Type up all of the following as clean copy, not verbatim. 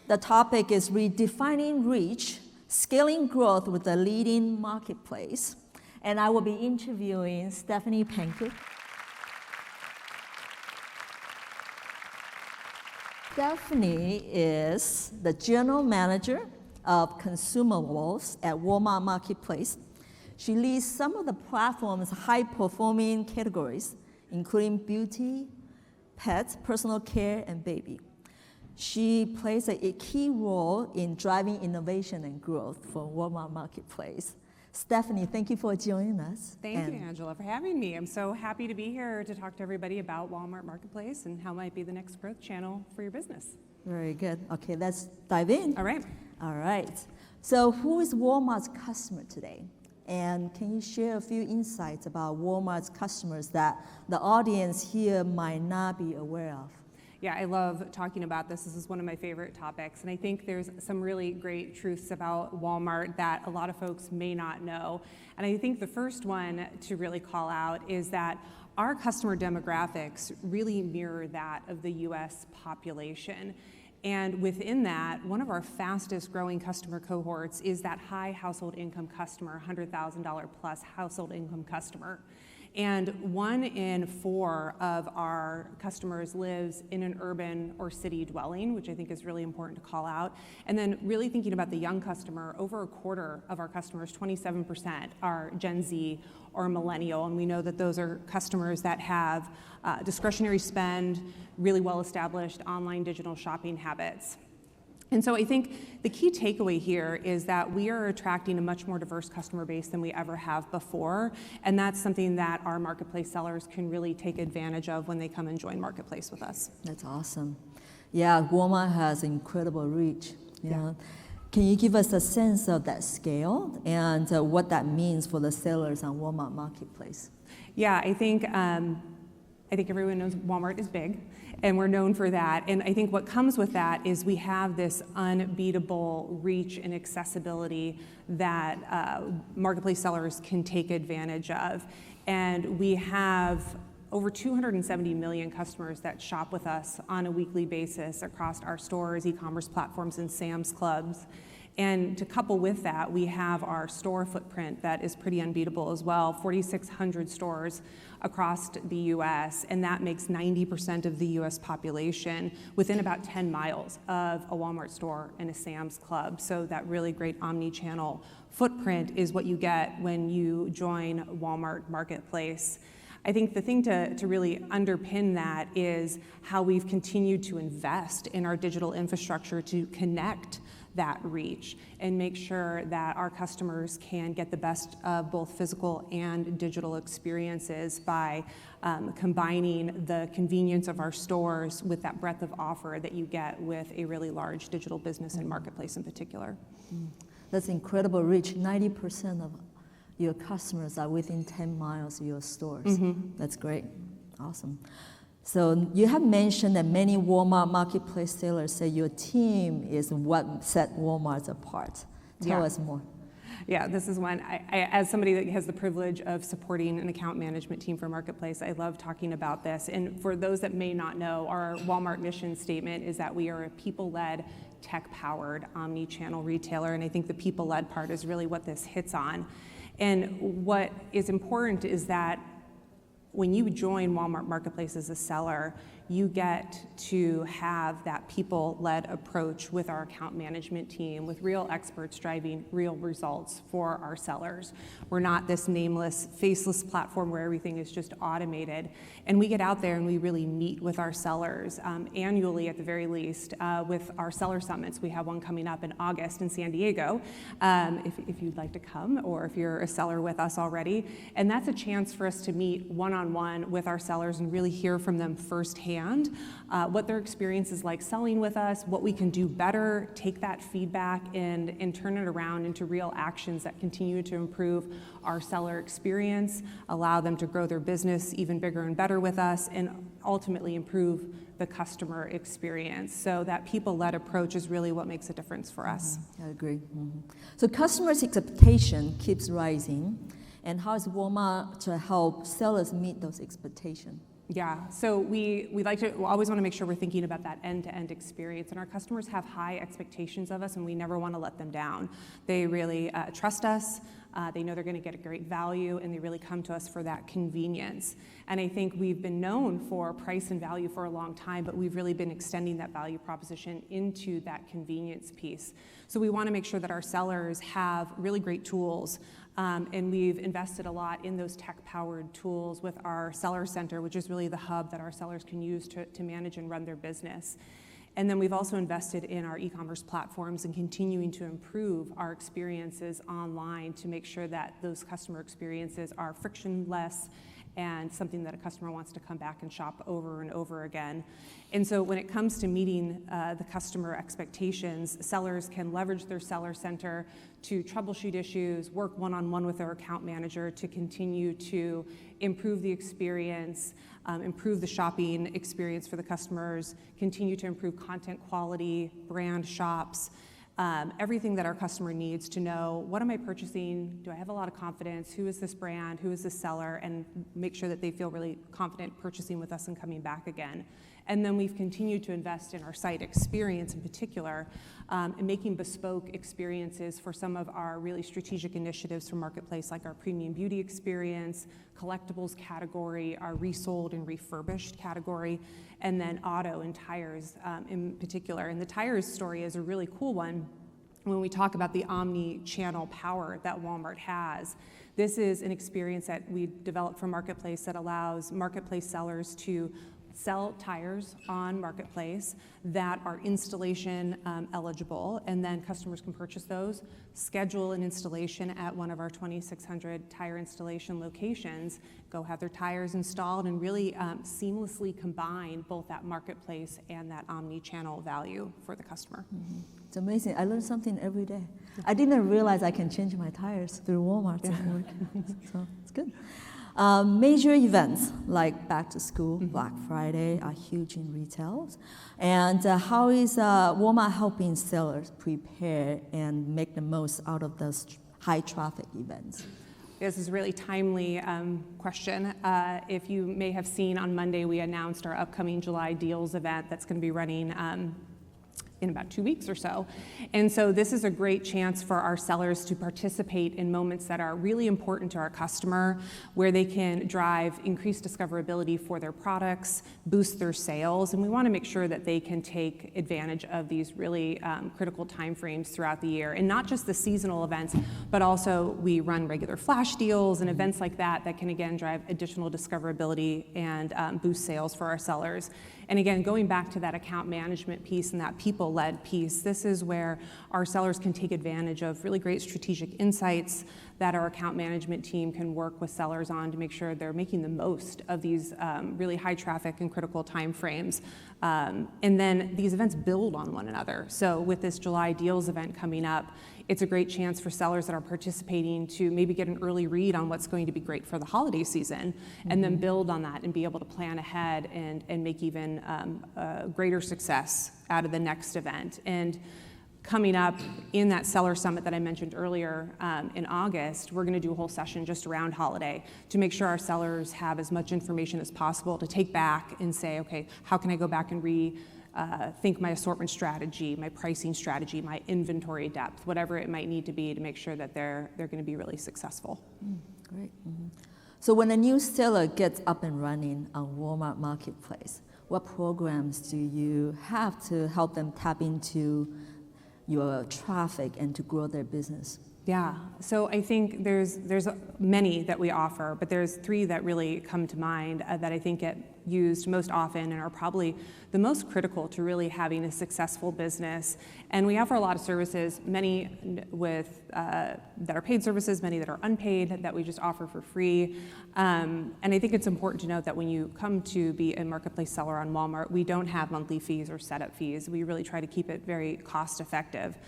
The topic is redefining reach, scaling growth with the leading marketplace. And I will be interviewing Stephanie Pankuch. Stephanie is the general manager of Consumables at Walmart Marketplace. She leads some of the platform's high-performing categories, including beauty, pets, personal care, and baby. She plays a key role in driving innovation and growth for Walmart Marketplace. Stephanie, thank you for joining us. Thank you, Angela, for having me. I'm so happy to be here to talk to everybody about Walmart Marketplace and how it might be the next growth channel for your business. Very good. Okay, let's dive in. All right. All right. So who is Walmart's customer today? And can you share a few insights about Walmart's customers that the audience here might not be aware of? Yeah, I love talking about this. This is one of my favorite topics. And I think there's some really great truths about Walmart that a lot of folks may not know. And I think the first one to really call out is that our customer demographics really mirror that of the US population. And within that, one of our fastest growing customer cohorts is that high household income customer, $100,000 plus household income customer. And 1 in 4 of our customers lives in an urban or city dwelling, which I think is really important to call out. And then really thinking about the young customer, over a quarter of our customers, 27%, are Gen Z or millennial. And we know that those are customers that have discretionary spend, really well-established online digital shopping habits. And so I think the key takeaway here is that we are attracting a much more diverse customer base than we ever have before, and that's something that our marketplace sellers can really take advantage of when they come and join Marketplace with us. That's awesome. Yeah, Walmart has incredible reach. Yeah. Can you give us a sense of that scale and what that means for the sellers on Walmart Marketplace? Yeah, I think everyone knows Walmart is big, and we're known for that. And I think what comes with that is we have this unbeatable reach and accessibility that marketplace sellers can take advantage of. And we have over 270 million customers that shop with us on a weekly basis across our stores, e-commerce platforms, and Sam's Clubs. And to couple with that, we have our store footprint that is pretty unbeatable as well, 4,600 stores across the US, and that makes 90% of the US population within about 10 miles of a Walmart store and a Sam's Club. So that really great omni-channel footprint is what you get when you join Walmart Marketplace. I think the thing to really underpin that is how we've continued to invest in our digital infrastructure to connect that reach and make sure that our customers can get the best of both physical and digital experiences by combining the convenience of our stores with that breadth of offer that you get with a really large digital business and marketplace in particular. That's incredible reach. 90% of your customers are within 10 miles of your stores. Mm-hmm. That's great. Awesome. So you have mentioned that many Walmart Marketplace sellers say your team is what set Walmart apart. Tell us more. Yeah, this is one. I, as somebody that has the privilege of supporting an account management team for Marketplace, I love talking about this. And for those that may not know, our Walmart mission statement is that we are a people-led, tech-powered, omni-channel retailer. And I think the people-led part is really what this hits on. And what is important is that when you join Walmart Marketplace as a seller, you get to have that people-led approach with our account management team, with real experts driving real results for our sellers. We're not this nameless, faceless platform where everything is just automated. And we get out there and we really meet with our sellers annually, at the very least, with our seller summits. We have one coming up in August in San Diego, if you'd like to come, or if you're a seller with us already. And that's a chance for us to meet one-on-one with our sellers and really hear from them firsthand what their experience is like selling with us, what we can do better, take that feedback and turn it around into real actions that continue to improve our seller experience, allow them to grow their business even bigger and better with us, and ultimately improve the customer experience. So that people-led approach is really what makes a difference for us. I agree. Mm-hmm. So customers' expectation keeps rising, and how is Walmart to help sellers meet those expectations? Yeah, so we always want to make sure we're thinking about that end-to-end experience, and our customers have high expectations of us, and we never want to let them down. They really trust us. They know they're going to get a great value, and they really come to us for that convenience. And I think we've been known for price and value for a long time, but we've really been extending that value proposition into that convenience piece. So we want to make sure that our sellers have really great tools, and we've invested a lot in those tech-powered tools with our Seller Center, which is really the hub that our sellers can use to manage and run their business. And then we've also invested in our e-commerce platforms and continuing to improve our experiences online to make sure that those customer experiences are frictionless and something that a customer wants to come back and shop over and over again. And so when it comes to meeting the customer expectations, sellers can leverage their Seller Center to troubleshoot issues, work one-on-one with their account manager to continue to improve the experience, improve the shopping experience for the customers, continue to improve content quality, brand shops, everything that our customer needs to know, what am I purchasing? Do I have a lot of confidence? Who is this brand? Who is this seller? And make sure that they feel really confident purchasing with us and coming back again. And then we've continued to invest in our site experience in particular, and making bespoke experiences for some of our really strategic initiatives for Marketplace, like our premium beauty experience, collectibles category, our resold and refurbished category, and then auto and tires in particular. And the tires story is a really cool one when we talk about the omni-channel power that Walmart has. This is an experience that we developed for Marketplace that allows Marketplace sellers to sell tires on Marketplace that are installation eligible, and then customers can purchase those, schedule an installation at one of our 2,600 tire installation locations, go have their tires installed, and really seamlessly combine both that Marketplace and that omni-channel value for the customer. Mm-hmm. It's amazing. I learn something every day. I didn't realize I can change my tires through Walmart. So it's good. Major events like back to school, Black Friday are huge in retail. And how is Walmart helping sellers prepare and make the most out of those high traffic events? This is a really timely question. If you may have seen on Monday, we announced our upcoming July Deals event that's going to be running in about 2 weeks or so. And so this is a great chance for our sellers to participate in moments that are really important to our customer, where they can drive increased discoverability for their products, boost their sales, and we want to make sure that they can take advantage of these really critical timeframes throughout the year. And not just the seasonal events, but also we run regular flash deals and events like that that can again drive additional discoverability and boost sales for our sellers. And again, going back to that account management piece and that people-led piece, this is where our sellers can take advantage of really great strategic insights that our account management team can work with sellers on to make sure they're making the most of these really high traffic and critical time frames. And then these events build on one another. So with this July Deals event coming up, it's a great chance for sellers that are participating to maybe get an early read on what's going to be great for the holiday season, and then build on that and be able to plan ahead and make even greater success out of the next event. And coming up in that seller summit that I mentioned earlier in August, we're going to do a whole session just around holiday to make sure our sellers have as much information as possible to take back and say, okay, how can I go back and think my assortment strategy, my pricing strategy, my inventory depth, whatever it might need to be to make sure that they're going to be really successful. Great. Mm-hmm. So when a new seller gets up and running on Walmart Marketplace, what programs do you have to help them tap into your traffic and to grow their business? Yeah, so I think there's many that we offer, but there's 3 that really come to mind that I think get used most often and are probably the most critical to really having a successful business. And we offer a lot of services, many with that are paid services, many that are unpaid that we just offer for free. And I think it's important to note that when you come to be a marketplace seller on Walmart, we don't have monthly fees or setup fees. We really try to keep it very cost effective.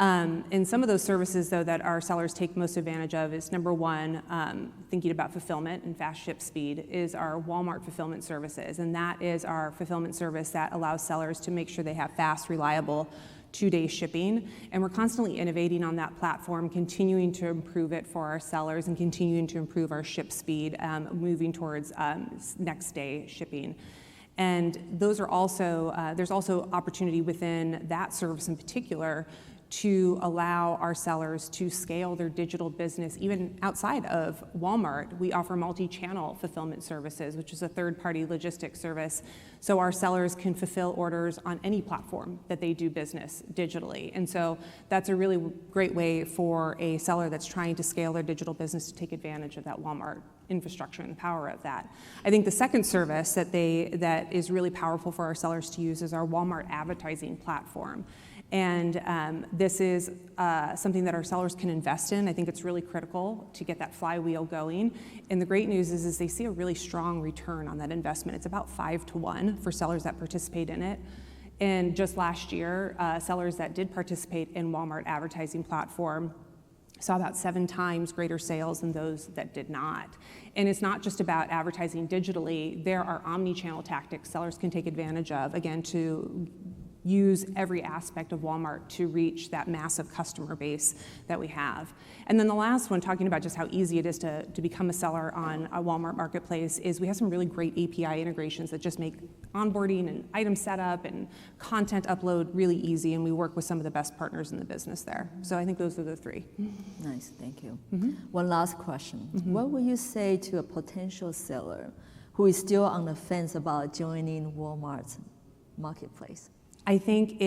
And some of those services, though, that our sellers take most advantage of is, number one, thinking about fulfillment and fast ship speed, is our Walmart fulfillment services. And that is our fulfillment service that allows sellers to make sure they have fast, reliable, 2-day shipping. And we're constantly innovating on that platform, continuing to improve it for our sellers and continuing to improve our ship speed, moving towards next day shipping. And those are also, there's also opportunity within that service in particular to allow our sellers to scale their digital business even outside of Walmart. We offer multi-channel fulfillment services, which is a third-party logistics service, so our sellers can fulfill orders on any platform that they do business digitally. And so that's a really great way for a seller that's trying to scale their digital business to take advantage of that Walmart infrastructure and the power of that. I think the second service that is really powerful for our sellers to use is our Walmart advertising platform. And this is something that our sellers can invest in. I think it's really critical to get that flywheel going. And the great news is they see a really strong return on that investment. It's about 5-to-1 for sellers that participate in it. And just last year, sellers that did participate in Walmart advertising platform saw about 7 times greater sales than those that did not. And it's not just about advertising digitally. There are omni-channel tactics sellers can take advantage of, again, to use every aspect of Walmart to reach that massive customer base that we have. And then the last one, talking about just how easy it is to become a seller on a Walmart marketplace, is we have some really great API integrations that just make onboarding and item setup and content upload really easy, and we work with some of the best partners in the business there. So I think those are the 3. Nice, thank you. One last question. What would you say to a potential seller who is still on the fence about joining Walmart's marketplace? I think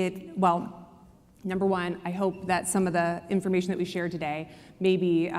number one, I hope that some of the information that we shared today maybe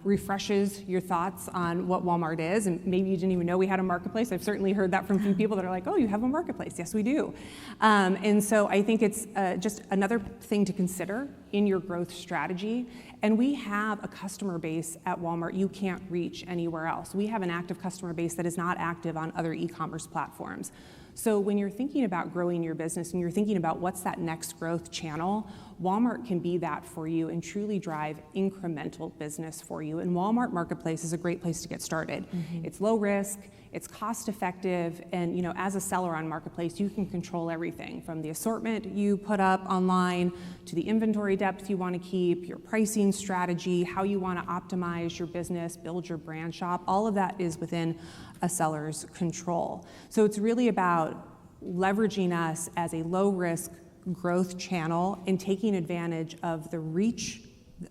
refreshes your thoughts on what Walmart is, and maybe you didn't even know we had a marketplace. I've certainly heard that from a few people that are like, oh, you have a marketplace. Yes, we do. And so I think it's just another thing to consider in your growth strategy. And we have a customer base at Walmart you can't reach anywhere else. We have an active customer base that is not active on other e-commerce platforms. So when you're thinking about growing your business and you're thinking about what's that next growth channel, Walmart can be that for you and truly drive incremental business for you. And Walmart Marketplace is a great place to get started. It's low risk, it's cost effective, and as a seller on Marketplace, you can control everything from the assortment you put up online to the inventory depth you want to keep, your pricing strategy, how you want to optimize your business, build your brand shop. All of that is within a seller's control. So it's really about leveraging us as a low risk growth channel and taking advantage of the reach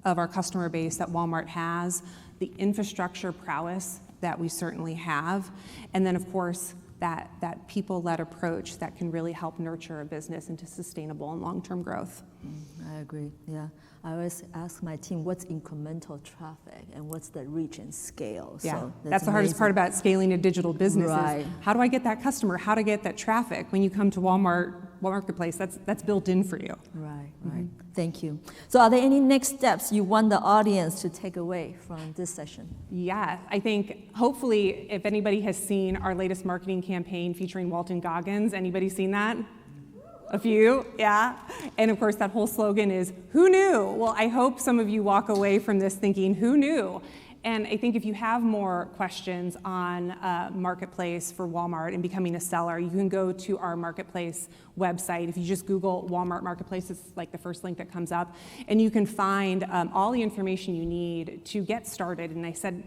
of our customer base that Walmart has, the infrastructure prowess that we certainly have, and then of course that people-led approach that can really help nurture a business into sustainable and long-term growth. I agree, yeah. I always ask my team, what's incremental traffic and what's the reach and scale? Yeah, so that's the hardest part about scaling a digital business Right. is how do I get that customer? How to get that traffic? When you come to Walmart Marketplace, that's built in for you. Right. Thank you. So are there any next steps you want the audience to take away from this session? Yeah, I think hopefully if anybody has seen our latest marketing campaign featuring Walton Goggins, anybody seen that? A few, yeah. And of course that whole slogan is, who knew? Well, I hope some of you walk away from this thinking, who knew? And I think if you have more questions on Marketplace for Walmart and becoming a seller, you can go to our Marketplace website. If you just Google Walmart Marketplace, it's like the first link that comes up, and you can find all the information you need to get started. And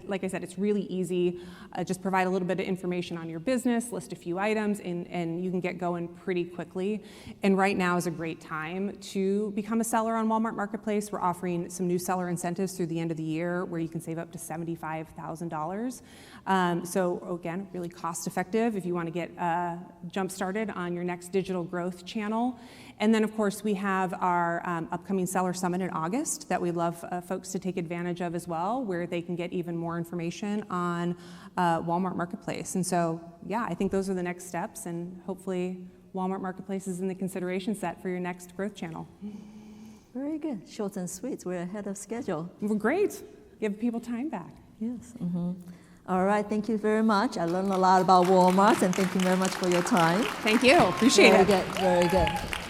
like I said, it's really easy. Just provide a little bit of information on your business, list a few items, and you can get going pretty quickly. And right now is a great time to become a seller on Walmart Marketplace. We're offering some new seller incentives through the end of the year where you can save up to $75,000. So again, really cost effective if you want to get jump started on your next digital growth channel. And then of course we have our upcoming Seller Summit in August that we'd love folks to take advantage of as well, where they can get even more information on Walmart Marketplace. And so yeah, I think those are the next steps, and hopefully Walmart Marketplace is in the consideration set for your next growth channel. Very good. Short and sweet. We're ahead of schedule. Well, great. Give people time back. Yes. All right. Thank you very much. I learned a lot about Walmart, and thank you very much for your time. Thank you. Appreciate it. Very good. Very good.